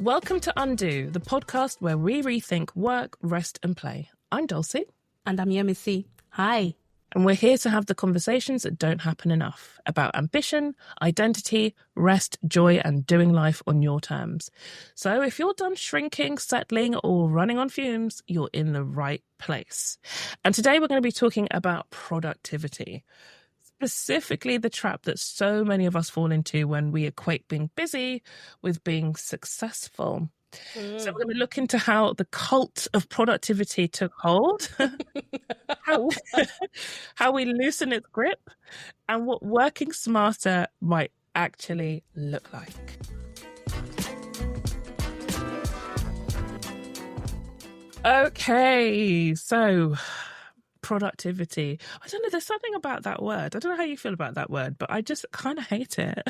Welcome to Undo, the podcast where we rethink work, rest and play. I'm Dulcie. And I'm Yemisi. Hi. And we're here to have the conversations that don't happen enough about ambition, identity, rest, joy and doing life on your terms. So if you're done shrinking, settling or running on fumes, you're in the right place. And today we're going to be talking about productivity. Specifically the trap that so many of us fall into when we equate being busy with being successful. So we're going to look into how the cult of productivity took hold, how we loosen its grip, and what working smarter might actually look like. Okay, so productivity. I don't know, there's something about that word. I don't know how you feel about that word, but I just kind of hate it.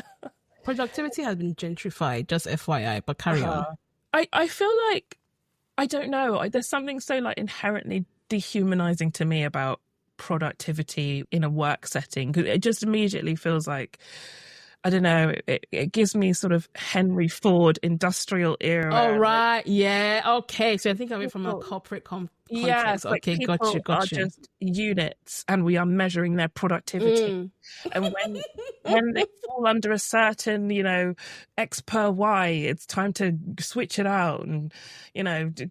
Productivity has been gentrified, just FYI, but carry on. I feel like, I don't know, there's something so like inherently dehumanizing to me about productivity in a work setting, because it just immediately feels like, I don't know, it gives me sort of Henry Ford industrial era. Oh, right. Yeah. Okay. So I think of it from a corporate context. Yes, like okay, people got are just units and we are measuring their productivity. And when they fall under a certain, X per Y, it's time to switch it out and,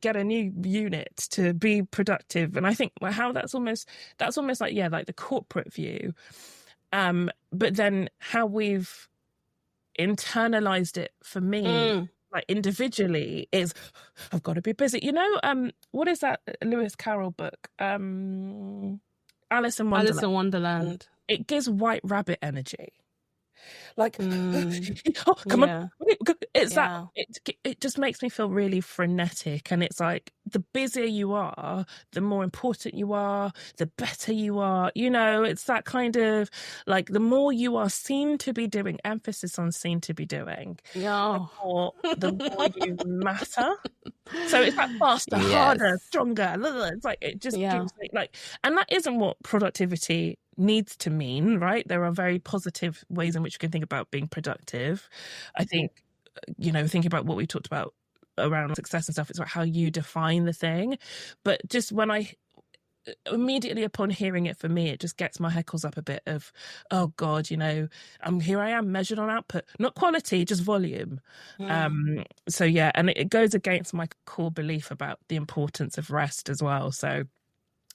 get a new unit to be productive. And I think how that's almost like, like the corporate view. But then how we've internalized it for me, like individually, is I've got to be busy. What is that Lewis Carroll book? Alice in Wonderland. Alice in Wonderland. It gives White Rabbit energy. Like, come on. It's that, it just makes me feel really frenetic. And it's like, the busier you are, the more important you are, the better you are. It's that kind of, like, the more you are seen to be doing, emphasis on seen to be doing, the more you matter. So it's like faster, harder, stronger. It's like, it just gives me, like, and that isn't what productivity needs to mean, right? There are very positive ways in which you can think about being productive. I think, thinking about what we talked about around success and stuff, it's about how you define the thing. But just when I immediately upon hearing it, for me, it just gets my heckles up a bit of, oh God, here I am measured on output, not quality, just volume. So yeah, and it goes against my core belief about the importance of rest as well. So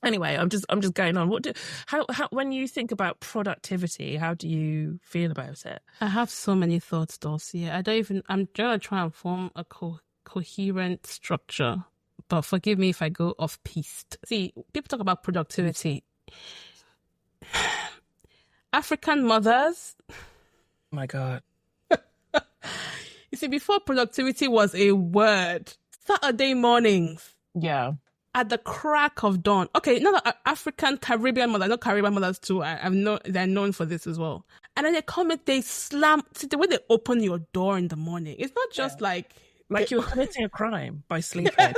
anyway, I'm just going on. How when you think about productivity, how do you feel about it? I have so many thoughts, Dulcie. I'm going to try and form a coherent structure, but forgive me if I go off-piste. See, people talk about productivity. African mothers. My God. You see, before productivity was a word, Saturday mornings. Yeah. At the crack of dawn. Okay, not African, Caribbean mothers. I know Caribbean mothers too. They're known for this as well. And then they come and they slam. See, the way they open your door in the morning, it's not just like you're committing a crime by sleeping. Yes,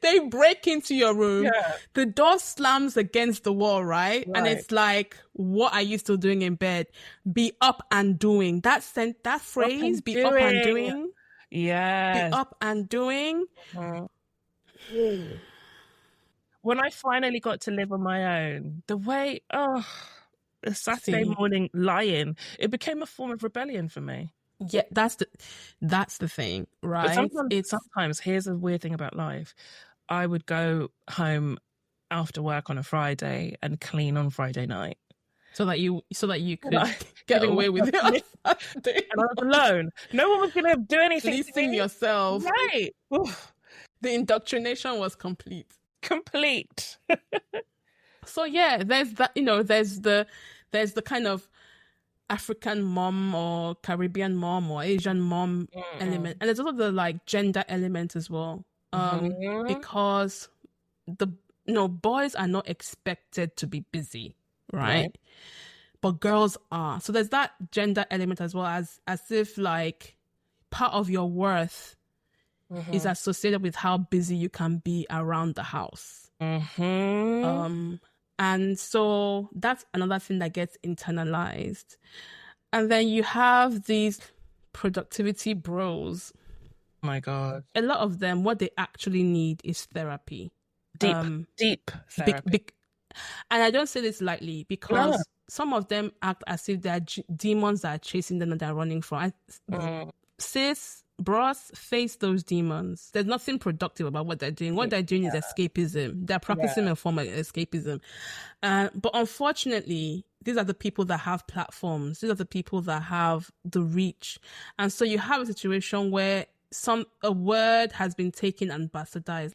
they break into your room. Yeah. The door slams against the wall, right? And it's like, what are you still doing in bed? Be up and doing. That phrase, be up and doing. Yeah. Be up and doing. When I finally got to live on my own, the Saturday morning lying, it became a form of rebellion for me. Yeah, that's the thing, right? But sometimes, here's a weird thing about life. I would go home after work on a Friday and clean on Friday night. So that you could get away with it on Saturday. And I was alone. No one was going to do anything. Policing yourself. Right. The indoctrination was complete. So yeah, there's that, there's the kind of African mom or Caribbean mom or Asian mom element. And there's also the like gender element as well. Because boys are not expected to be busy, right? But girls are. So there's that gender element as well, as if like part of your worth is associated with how busy you can be around the house. And so that's another thing that gets internalized. And then you have these productivity bros My God. A lot of them, what they actually need is therapy. Deep therapy. And I don't say this lightly, because some of them act as if they're demons that are chasing them and they're running from. Sis, bros, face those demons. There's nothing productive about what they're doing. What they're doing is escapism. They're practicing a form of escapism. But unfortunately, these are the people that have platforms. These are the people that have the reach. And so you have a situation where a word has been taken and bastardized.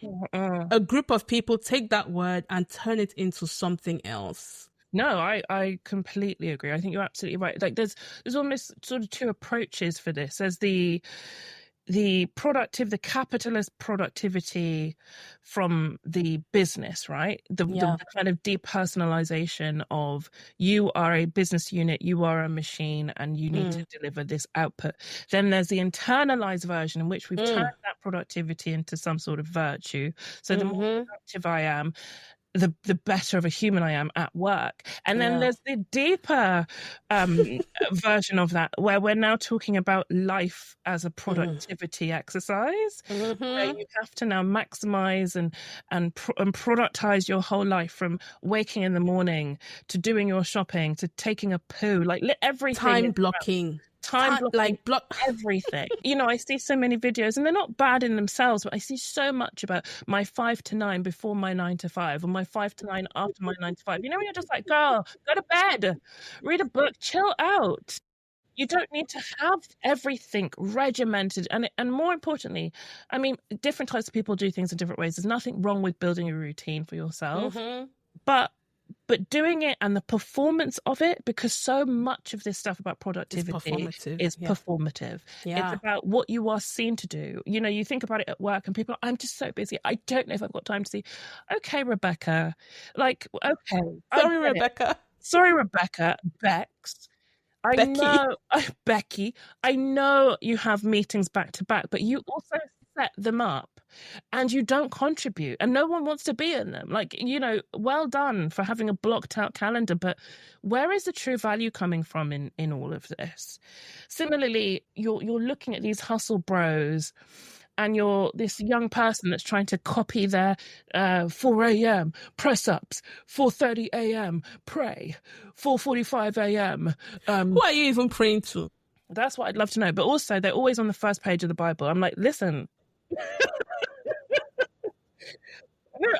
A group of people take that word and turn it into something else. No, I completely agree. I think you're absolutely right. Like there's almost sort of two approaches for this. There's the capitalist productivity from the business, right? The kind of depersonalization of, you are a business unit, you are a machine, and you need to deliver this output. Then there's the internalized version in which we've turned that productivity into some sort of virtue. So the more productive I am, the better of a human I am at work. And then there's the deeper version of that, where we're now talking about life as a productivity exercise, where you have to now maximize and productize your whole life, from waking in the morning to doing your shopping to taking a poo, like everything. Time blocking. Everything. I see so many videos, and they're not bad in themselves, but I see so much about my 5 to 9 before my 9 to 5, or my 5 to 9 after my 9 to 5. When you're just like, girl, go to bed, read a book, chill out. You don't need to have everything regimented. And more importantly, I mean, different types of people do things in different ways. There's nothing wrong with building a routine for yourself, but doing it and the performance of it, because so much of this stuff about productivity is performative. It's about what you are seen to do. You think about it at work, and people are, I'm just so busy, I don't know if I've got time to see. Okay, Rebecca. Like, okay. Sorry, Rebecca. Bex. Becky, I know you have meetings back to back, but you also set them up and you don't contribute, and no one wants to be in them. Like, well done for having a blocked out calendar, but where is the true value coming from in all of this? Similarly, you're looking at these hustle bros, and you're this young person that's trying to copy their 4 a.m. press-ups, 4:30 a.m. pray, 4:45 a.m. Who are you even praying to? That's what I'd love to know. But also, they're always on the first page of the Bible. I'm like, listen.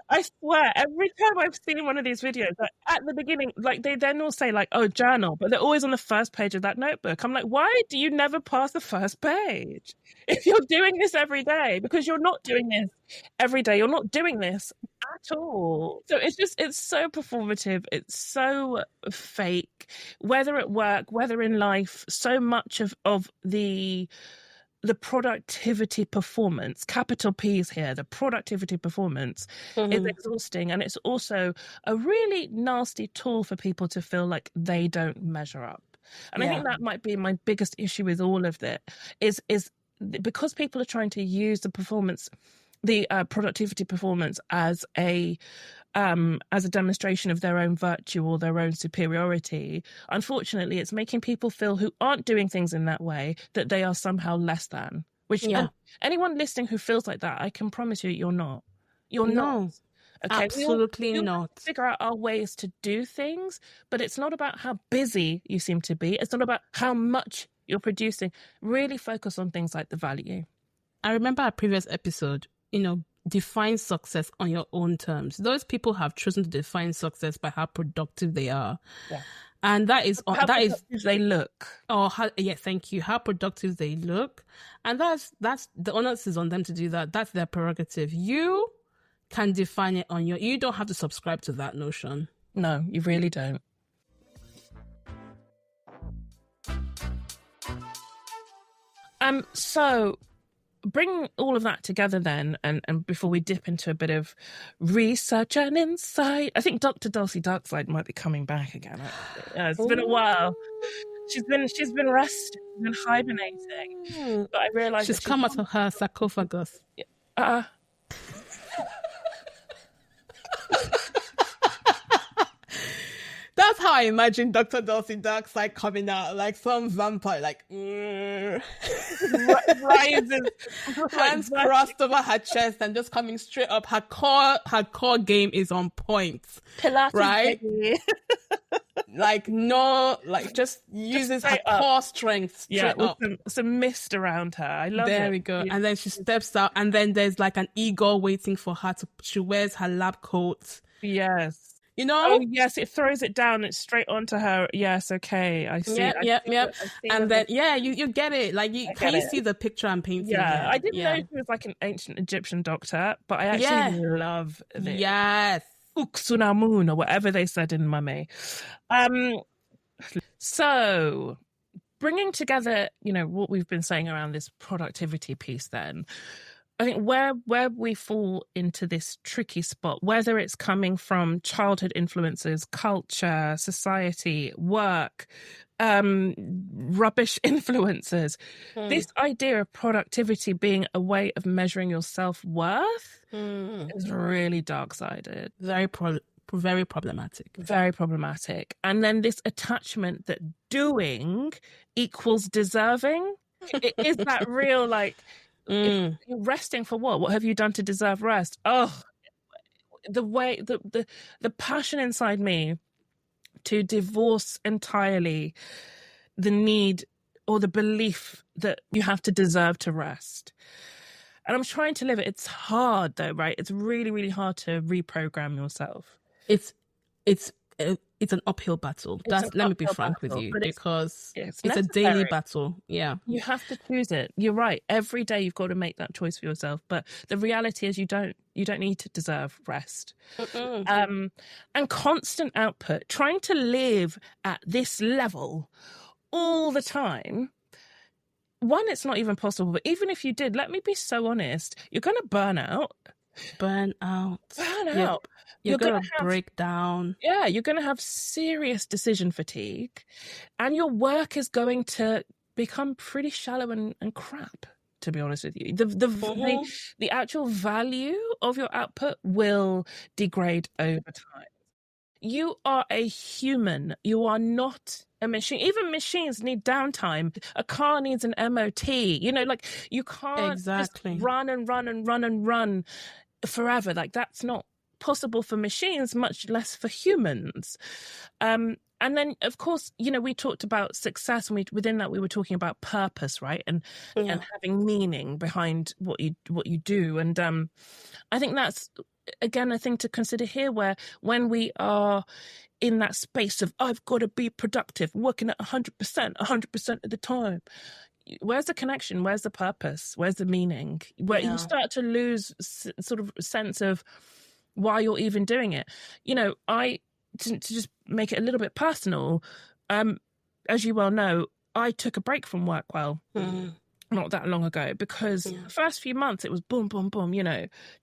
I swear, every time I've seen one of these videos, like, at the beginning, like, they then all say, like, oh, journal, but they're always on the first page of that notebook. I'm like, why do you never pass the first page if you're doing this every day? Because you're not doing this every day. You're not doing this at all. So it's so performative. It's so fake, whether at work, whether in life. So much of the productivity performance, capital P's here, the productivity performance is exhausting, and it's also a really nasty tool for people to feel like they don't measure up. And I think that might be my biggest issue with all of it, is because people are trying to use the productivity performance as a demonstration of their own virtue or their own superiority. Unfortunately, it's making people feel, who aren't doing things in that way, that they are somehow less than. Which anyone listening who feels like that, I can promise you, you're not. You're not. Okay, absolutely not. Figure out our ways to do things, but it's not about how busy you seem to be. It's not about how much you're producing. Really focus on things like the value. I remember a previous episode, define success on your own terms. Those people have chosen to define success by how productive they are. Yeah. And that is they look. Oh, thank you. How productive they look. And that's the onus is on them to do that. That's their prerogative. You can define it you don't have to subscribe to that notion. No, you really don't. So bring all of that together then, and before we dip into a bit of research and insight, I think Dr. Dulcie Darkside might be coming back again. It's been a while. She's been resting, been hibernating, but I realised she's come out of her sarcophagus. That's how I imagine Dr. Dulcie Darkside coming out, like some vampire, like rises, hands crossed over her chest and just coming straight up. Her core game is on point. Pilates, right? Like no, like just uses her core strength straight up. Some mist around her. I love it. There we go. And then she steps out, and then there's like an eagle waiting for her she wears her lab coat. Yes. You know? Oh, yes, it throws it down. It's straight onto her. Yes, okay. I see. Yep. And then, you get it. Like, you see the picture I'm painting? Yeah, I didn't know she was like an ancient Egyptian doctor, but I actually love this. Yes. Uksunamun, or whatever they said in Mummy. So, bringing together, what we've been saying around this productivity piece then, I think where we fall into this tricky spot, whether it's coming from childhood influences, culture, society, work, rubbish influences, this idea of productivity being a way of measuring your self-worth is really dark-sided. Very problematic. Very problematic. And then this attachment that doing equals deserving. It is that real, like, if you're resting for what? What have you done to deserve rest? Oh, the way, the passion inside me to divorce entirely the need or the belief that you have to deserve to rest. And I'm trying to live it. It's hard though, right? It's really, really hard to reprogram yourself. It's an uphill battle. Let me be frank with you, because it's a daily battle. Yeah. You have to choose it. You're right. Every day you've got to make that choice for yourself. But the reality is you don't need to deserve rest. And constant output, trying to live at this level all the time. One, it's not even possible. But even if you did, let me be so honest, you're going to burn out. Burn out. You're going to break down. Yeah, you're going to have serious decision fatigue, and your work is going to become pretty shallow and crap, to be honest with you. The actual value of your output will degrade over time. You are a human. You are not a machine. Even machines need downtime. A car needs an MOT. You can't just run and run and run and run forever. Like, that's not possible for machines, much less for humans. And then, of course, we talked about success, and within that we were talking about purpose, right? And having meaning behind what you do. And I think that's, again, a thing to consider here, where when we are in that space of, I've got to be productive, working at 100% of the time, where's the connection? Where's the purpose? Where's the meaning? Where you start to lose sort of sense of why you're even doing it. To just make it a little bit personal, as you well know, I took a break from work not that long ago, because the first few months it was boom, boom, boom,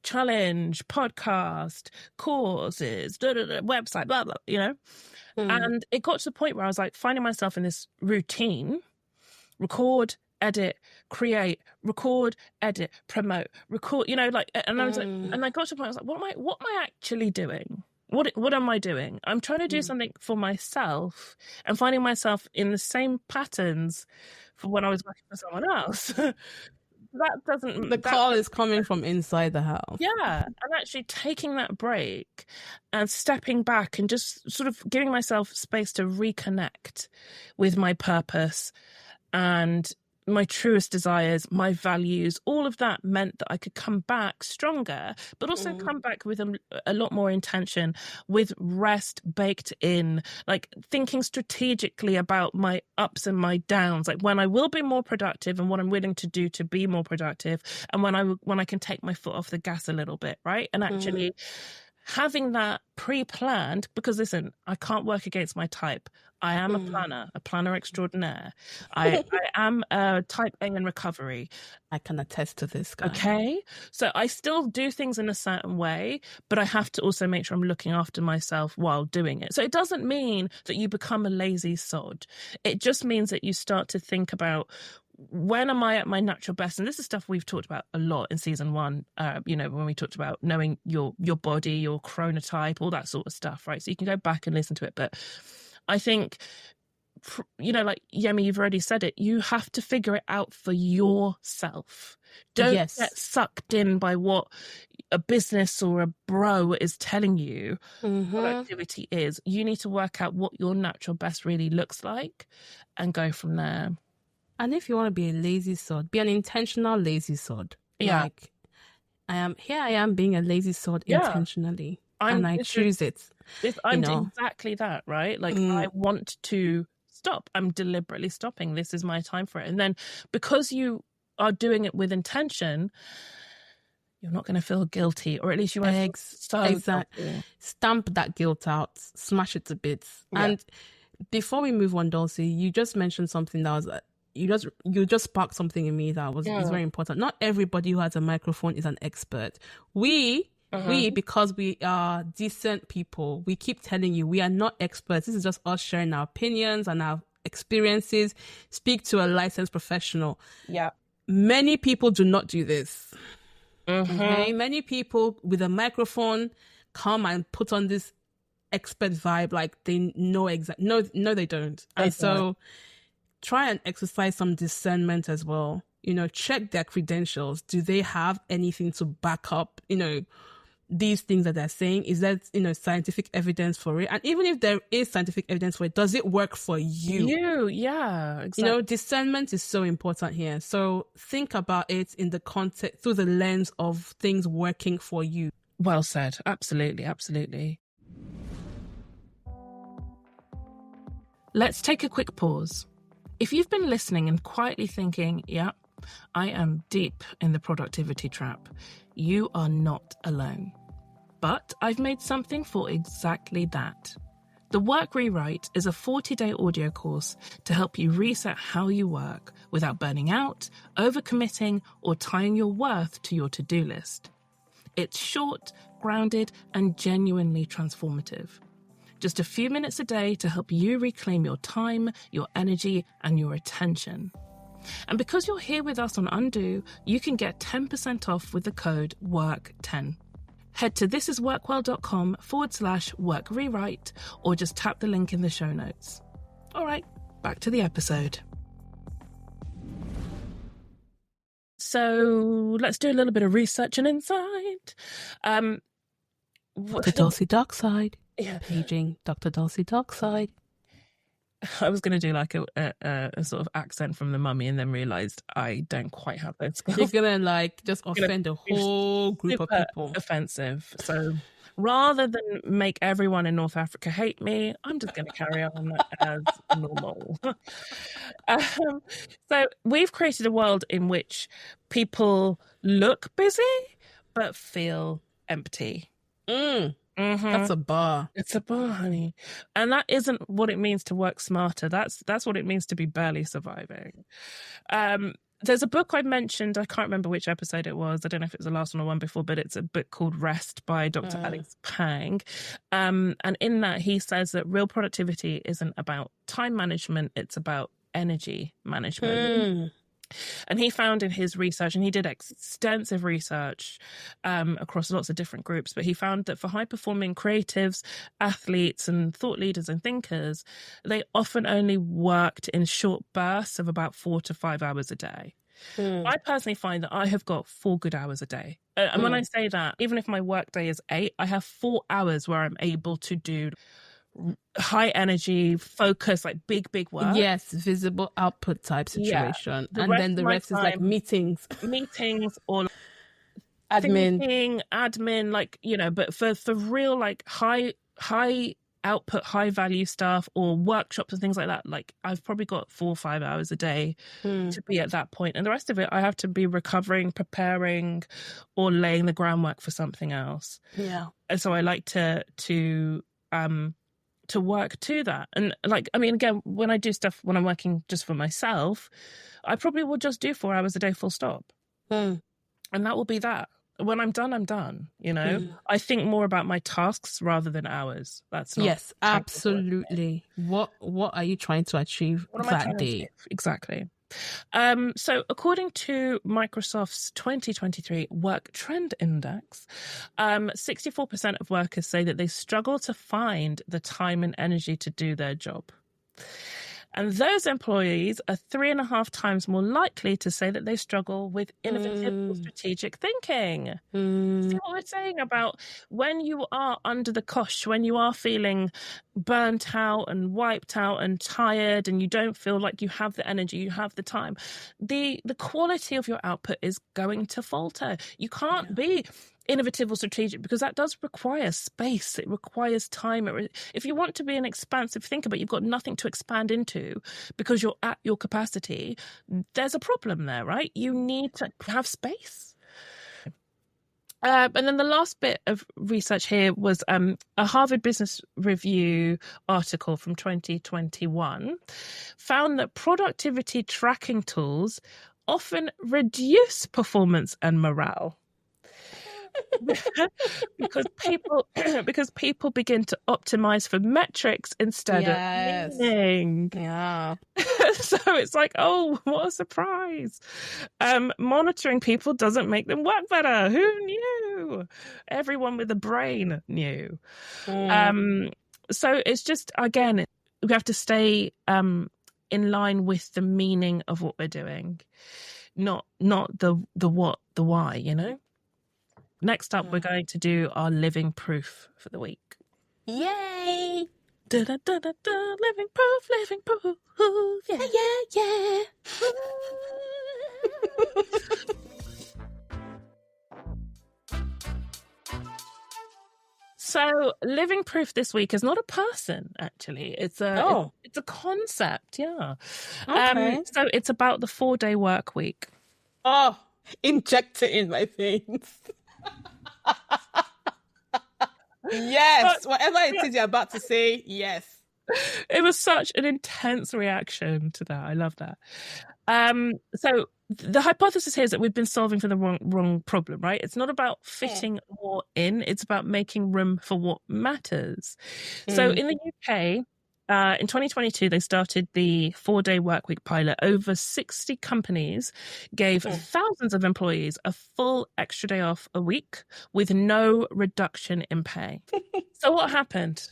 challenge, podcast, courses, website, blah, blah, And it got to the point where I was like finding myself in this routine: record, edit, create, record, edit, promote, record, and I was like, and I got to a point, I was like, what am I actually doing? What am I doing? I'm trying to do something for myself, and finding myself in the same patterns for when I was working for someone else. The call is coming from inside the house. Yeah. And actually taking that break and stepping back and just sort of giving myself space to reconnect with my purpose and my truest desires, my values, all of that meant that I could come back stronger, but also come back with a lot more intention, with rest baked in, like thinking strategically about my ups and my downs, like when I will be more productive and what I'm willing to do to be more productive, and when I can take my foot off the gas a little bit, right? And actually having that pre-planned, because listen, I can't work against my type. I am a planner extraordinaire. I am a type A in recovery. I can attest to this, guy. Okay. So I still do things in a certain way, but I have to also make sure I'm looking after myself while doing it. So it doesn't mean that you become a lazy sod. It just means that you start to think about when am I at my natural best? And this is stuff we've talked about a lot in season 1, when we talked about knowing your body, your chronotype, all that sort of stuff, right? So you can go back and listen to it. But I think, like Yemi, you've already said it, you have to figure it out for yourself. Don't get sucked in by what a business or a bro is telling you productivity is. You need to work out what your natural best really looks like and go from there. And if you want to be a lazy sod, be an intentional lazy sod. Yeah. Like, I am being a lazy sod intentionally. And I choose it. I'm exactly that, right? Like, I want to stop. I'm deliberately stopping. This is my time for it. And then because you are doing it with intention, you're not going to feel guilty, or at least you won't feel so exactly guilty. Stamp that guilt out, smash it to bits. Yeah. And before we move on, Dulcie, you just mentioned something that was you just sparked something in me that was is very important. Not everybody who has a microphone is an expert. We, because we are decent people, we keep telling you we are not experts. This is just us sharing our opinions and our experiences. Speak to a licensed professional. Yeah. Many people do not do this. Okay? Many people with a microphone come and put on this expert vibe like they know exactly. No, they don't. And so try and exercise some discernment as well. Check their credentials. Do they have anything to back up, these things that they're saying? Is that, scientific evidence for it? And even if there is scientific evidence for it, does it work for you? Yeah, exactly. Discernment is so important here. So think about it in the context, through the lens of things working for you. Well said. Absolutely, absolutely. Let's take a quick pause. If you've been listening and quietly thinking, yeah, I am deep in the productivity trap, you are not alone. But I've made something for exactly that. The Work Rewrite is a 40-day audio course to help you reset how you work without burning out, overcommitting, or tying your worth to your to-do list. It's short, grounded, and genuinely transformative. Just a few minutes a day to help you reclaim your time, your energy, and your attention. And because you're here with us on Undo, you can get 10% off with the code WORK10. Head to thisisworkwell.com/work rewrite or just tap the link in the show notes. All right, back to the episode. So let's do a little bit of research and insight. The Dulcie Dark Side. Yeah. Paging Dr. Dulcie Dark Side. I was going to do like a sort of accent from The Mummy and then realised I don't quite have those skills. You're going to just offend a whole group of people. Offensive. So rather than make everyone in North Africa hate me, I'm just going to carry on as normal. So we've created a world in which people look busy but feel empty. That's a bar. It's a bar, honey. And that isn't what it means to work smarter. That's what it means to be barely surviving. There's a book I mentioned, I can't remember which episode it was. I don't know if it was the last one or one before, but it's a book called Rest by Dr. Alex Pang. And in that, he says that real productivity isn't about time management, it's about energy management. And he found in his research, and he did extensive research across lots of different groups, but he found that for high-performing creatives, athletes, and thought leaders and thinkers, they often only worked in short bursts of about 4 to 5 hours a day. I personally find that I have got 4 good hours a day. And when I say that, even if my work day is 8, I have 4 hours where I'm able to do high energy, focus, like big work. Yes, visible output type situation. And then the rest is like meetings or admin, like, but for real, like high output, high value stuff or workshops and things like that, like I've probably got 4 or 5 hours a day to be at that point. And the rest of it, I have to be recovering, preparing, or laying the groundwork for something else. Yeah. And so I like to work to that. And again, when I do stuff, when I'm working just for myself, I probably will just do 4 hours a day full stop. And that will be that. When I'm done, I'm done, I think more about my tasks rather than hours. That's not... Yes, absolutely. What are you trying to achieve that day? Exactly. So according to Microsoft's 2023 Work Trend Index, 64% of workers say that they struggle to find the time and energy to do their job. And those employees are 3.5 times more likely to say that they struggle with innovative or strategic thinking. See what we're saying about when you are under the cosh, when you are feeling burnt out and wiped out and tired and you don't feel like you have the energy, you have the time, the quality of your output is going to falter. You can't be innovative or strategic because that does require space. It requires time. If you want to be an expansive thinker but you've got nothing to expand into because you're at your capacity, there's a problem there, right? You need to have space. And then the last bit of research here was a Harvard Business Review article from 2021 found that productivity tracking tools often reduce performance and morale. because people begin to optimize for metrics instead of meaning. Yeah. So it's like, oh, what a surprise. Monitoring people doesn't make them work better. Who knew? Everyone with a brain knew. So it's just, again, we have to stay in line with the meaning of what we're doing, not the what, the why, you know? Next up, we're going to do our living proof for the week. Yay! Da, da, da, da, da, living proof, living proof. Yeah, yeah, yeah. So, living proof this week is not a person, actually. It's a concept, yeah. Okay. So it's about the 4-day work week. Oh, inject it in my veins. Yes, whatever it is you're about to say, yes. It was such an intense reaction to that. I love that. So the hypothesis here is that we've been solving for the wrong problem, right? It's not about fitting more in. It's about making room for what matters. So in the UK, in 2022, they started the 4-day workweek pilot. Over 60 companies gave thousands of employees a full extra day off a week with no reduction in pay. So what happened?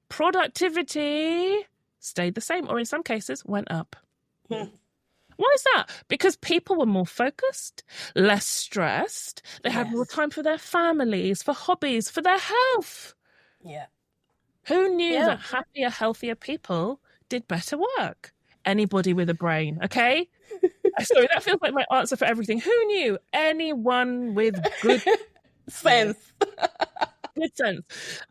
Productivity stayed the same, or in some cases went up. Why is that? Because people were more focused, less stressed. They had more time for their families, for hobbies, for their health. Yeah. Who knew that happier, healthier people did better work? Anybody with a brain, okay? Sorry, that feels like my answer for everything. Who knew? Anyone with good sense. Good sense.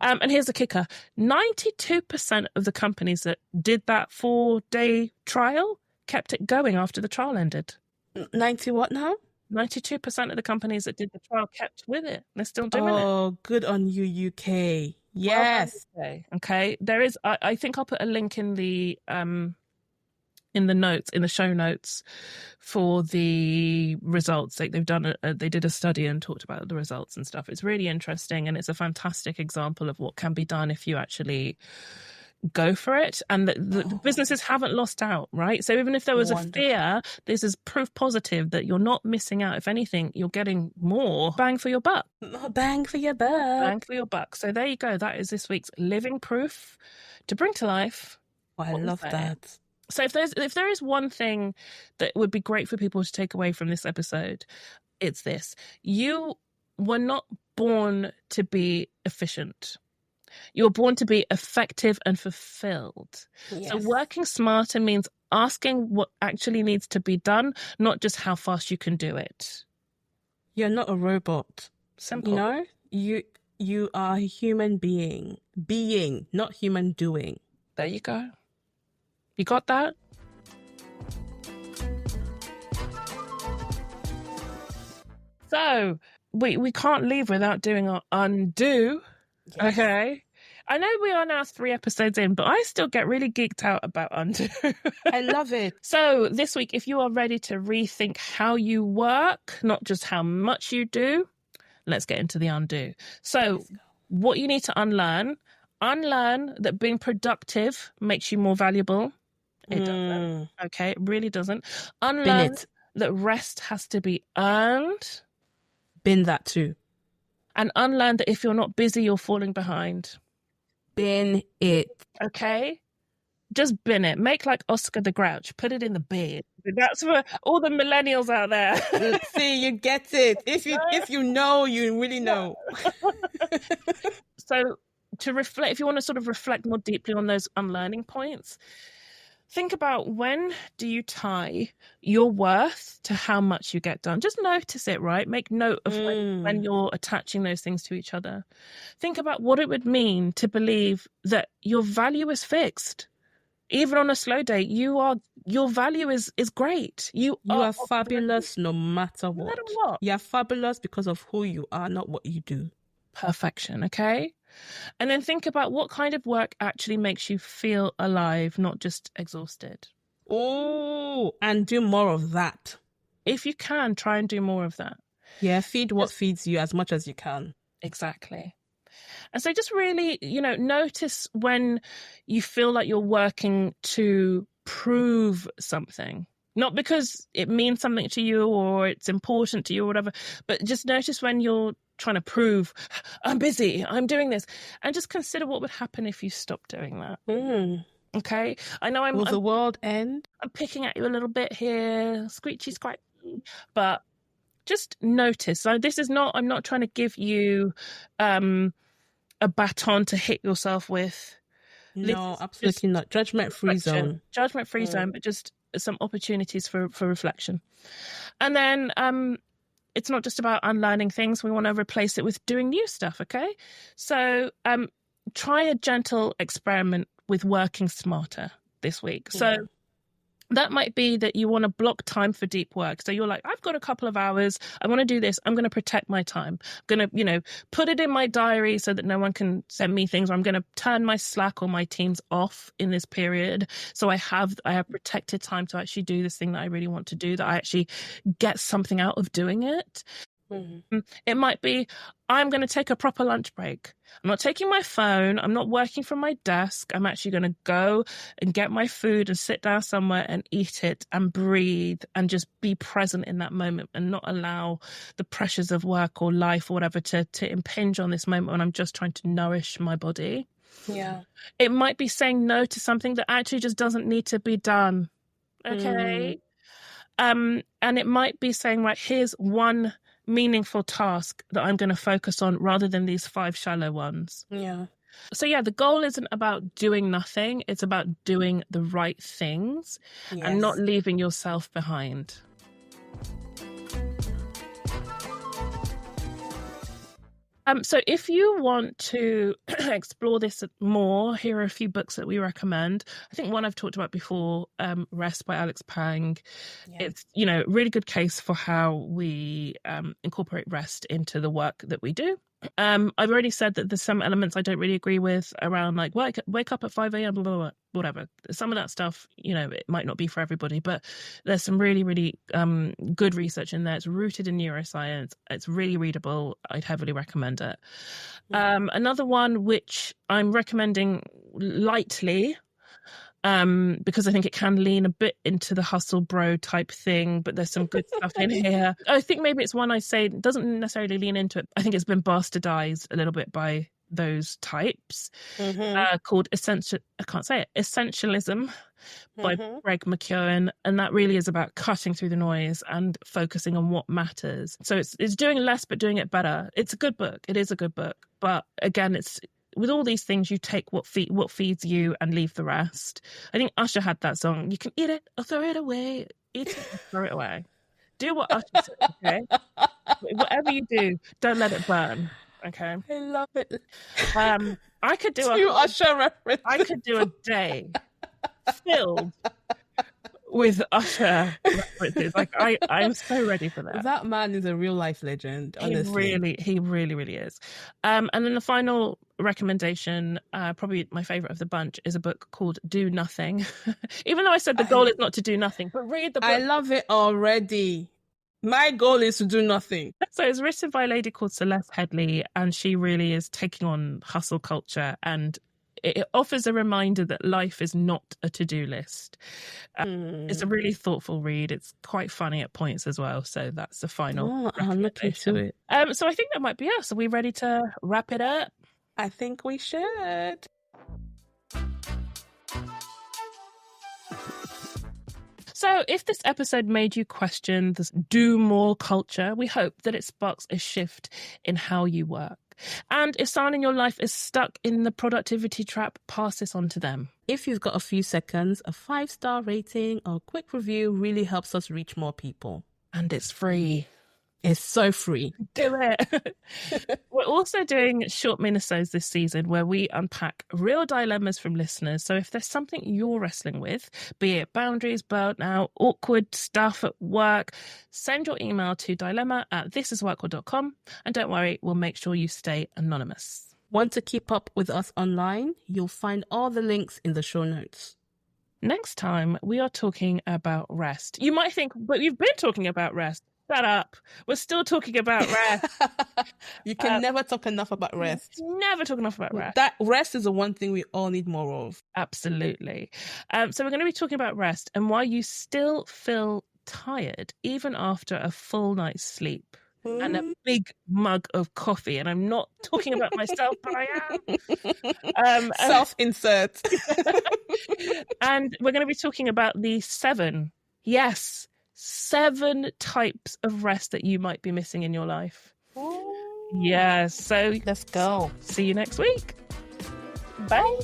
And here's the kicker. 92% of the companies that did that 4-day trial kept it going after the trial ended. 90 what now? 92% of the companies that did the trial kept with it. They're still doing it. Oh, good on you, UK. Yes. Okay. There is. I think I'll put a link in the notes, in the show notes, for the results. They've done. They did a study and talked about the results and stuff. It's really interesting, and it's a fantastic example of what can be done if you actually go for it. And the businesses haven't lost out, right? So even if there was a fear, this is proof positive that you're not missing out. If anything, you're getting more bang for your buck. Bang for your buck. Bang for your buck. So there you go. That is this week's living proof to bring to life. Oh, I love that. So if there is one thing that would be great for people to take away from this episode, it's this. You were not born to be efficient. You were born to be effective and fulfilled. Yes. So working smarter means asking what actually needs to be done, not just how fast you can do it. You're not a robot. Simple. You know, you are a human being, not human doing. There you go. You got that? So we can't leave without doing our undo. Yes. Okay. I know we are now 3 episodes in, but I still get really geeked out about undo. I love it. So this week, if you are ready to rethink how you work, not just how much you do, let's get into the undo. So what you need to unlearn that being productive makes you more valuable. It doesn't. Okay, it really doesn't. Unlearn that rest has to be earned. Bin that too. And unlearn that if you're not busy, you're falling behind. Bin it. Okay? Just bin it. Make like Oscar the Grouch. Put it in the bin. That's for all the millennials out there. See, you get it. If you know, you really know. So to reflect, if you want to sort of reflect more deeply on those unlearning points, think about, when do you tie your worth to how much you get done? Just notice it, right? Make note of when you're attaching those things to each other. Think about what it would mean to believe that your value is fixed. Even on a slow day, your value is great. You are fabulous no matter what. No matter what. You are fabulous because of who you are, not what you do. Perfection, okay? And then think about what kind of work actually makes you feel alive, not just exhausted. Oh, and do more of that. If you can, try and do more of that. Yeah, feed what feeds you as much as you can. Exactly. And so just really, notice when you feel like you're working to prove something. Not because it means something to you or it's important to you or whatever, but just notice when you're trying to prove, I'm busy, I'm doing this. And just consider what would happen if you stopped doing that. Okay? I know Will the world end? I'm picking at you a little bit here, screechy, but just notice. So I'm not trying to give you a baton to hit yourself with. No, absolutely not. Judgment-free zone. Judgment-free zone, but just some opportunities for reflection. And then it's not just about unlearning things. We want to replace it with doing new stuff, okay? So try a gentle experiment with working smarter this week. So that might be that you want to block time for deep work. So you're like, I've got a couple of hours. I want to do this. I'm going to protect my time. I'm going to, put it in my diary so that no one can send me things. Or I'm going to turn my Slack or my Teams off in this period. So I have protected time to actually do this thing that I really want to do, that I actually get something out of doing it. It might be, I'm going to take a proper lunch break. I'm not taking my phone. I'm not working from my desk. I'm actually going to go and get my food and sit down somewhere and eat it and breathe and just be present in that moment and not allow the pressures of work or life or whatever to impinge on this moment when I'm just trying to nourish my body. Yeah. It might be saying no to something that actually just doesn't need to be done. Okay. And it might be saying, right, here's one meaningful task that I'm going to focus on rather than these 5 shallow ones. Yeah. So the goal isn't about doing nothing. It's about doing the right things and not leaving yourself behind. So if you want to explore this more, here are a few books that we recommend. I think one I've talked about before, Rest by Alex Pang. Yeah. It's, really good case for how we incorporate rest into the work that we do. I've already said that there's some elements I don't really agree with around like wake up at 5 a.m, blah, blah, blah, whatever. Some of that stuff, it might not be for everybody, but there's some really, really good research in there. It's rooted in neuroscience. It's really readable. I'd heavily recommend it. Another one which I'm recommending lightly, because I think it can lean a bit into the hustle bro type thing, but there's some good stuff in here. I think maybe it's one I say doesn't necessarily lean into it. I think it's been bastardized a little bit by those types, called Essentialism by Greg McKeown. And that really is about cutting through the noise and focusing on what matters. So it's doing less, but doing it better. It's a good book. It is a good book. But again, it's, with all these things, you take what feeds you and leave the rest. I think Usher had that song. You can eat it or throw it away. Eat it or throw it away. Do what Usher said, okay? Whatever you do, don't let it burn, okay? I love it. I could do Usher reference. I could do a day filled with Usher references. Like I'm so ready for that. That man is a real life legend, honestly. He really is. And then the final recommendation, probably my favorite of the bunch, is a book called Do Nothing. Even though I said the goal is not to do nothing, but read the book. I love it already. My goal is to do nothing. So it's written by a lady called Celeste Headley, and she really is taking on hustle culture and it offers a reminder that life is not a to-do list. It's a really thoughtful read. It's quite funny at points as well. So that's the final I'll look into it. So I think that might be us. Are we ready to wrap it up? I think we should. So if this episode made you question this do more culture, we hope that it sparks a shift in how you work. And if someone in your life is stuck in the productivity trap, pass this on to them. If you've got a few seconds, a 5-star rating or a quick review really helps us reach more people. And it's free. It's so free. Do it. We're also doing short minisodes this season where we unpack real dilemmas from listeners. So if there's something you're wrestling with, be it boundaries, burnout, awkward stuff at work, send your email to dilemma@thisisworkable.com. And don't worry, we'll make sure you stay anonymous. Want to keep up with us online? You'll find all the links in the show notes. Next time, we are talking about rest. You might think, but we've been talking about rest. Shut up. We're still talking about rest. You can never talk enough about rest. Never talk enough about rest. That rest is the one thing we all need more of. Absolutely. So we're going to be talking about rest and why you still feel tired even after a full night's sleep and a big mug of coffee. And I'm not talking about myself, but I am. Self-insert. And we're going to be talking about the 7 types of rest that you might be missing in your life. Ooh. Yeah, so let's go. See you next week. Bye.